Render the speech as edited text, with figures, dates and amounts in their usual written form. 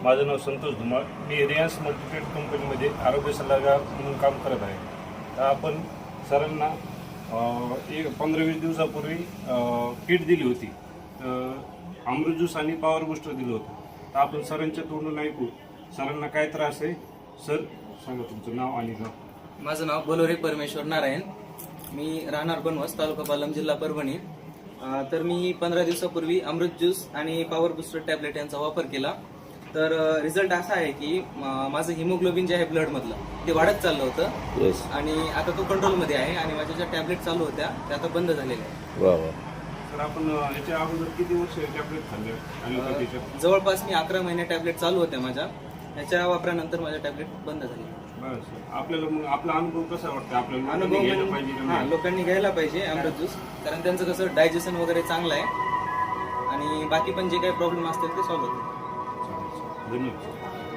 माझं नाव संतोष धुमाळ. मी Reliance multitrade कंपनीमध्ये आरोग्य सल्लागार म्हणून काम करत आहे. तर आपण सरांना 15-20 दिवसापूर्वी किट दिली होती. अमृत ज्यूस आणि पॉवर बूस्टर दिलं होतं. तर आपण सरांच्या तोंडून ऐकू सरांना काय त्रास आहे. सर सांगा तुमचं नाव आणि गाव. माझं नाव बोलोरे परमेश्वर नारायण. मी राहणार बनवस, तालुका पालम, जिल्हा परभणी. तर मी 15 दिवसापूर्वी अमृत ज्यूस आणि पॉवर बूस्टर टॅबलेट यांचा वापर केला. तर रिझल्ट असा आहे की माझं हिमोग्लोबिन जे आहे ब्लड मधलं ते वाढत चाललं होतं आणि आता तो कंट्रोलमध्ये आहे आणि माझ्या ज्या टॅबलेट चालू होत्या त्या आता बंद झालेल्या आहेत. सर आपण याच्या अगोदर किती वर्ष टॅबलेट खाल्ले? जवळपास मी 11 महिने टॅबलेट चालू होत्या माझ्या. याच्या वापरानंतर माझ्या टॅबलेट बंद झाले. बरं सर, आपल्याला मग आपला अनुभव कसा वाटतं? आपल्याला अनुभव घ्यायला पाहिजे का नाही? लोकांनी घ्यायला पाहिजे अमृत ज्यूस, कारण त्यांचं कसं डायजेशन वगैरे चांगलं आहे आणि बाकी पण जे काही प्रॉब्लेम असतील ते सॉल्व्ह होतील. धन्यवाद.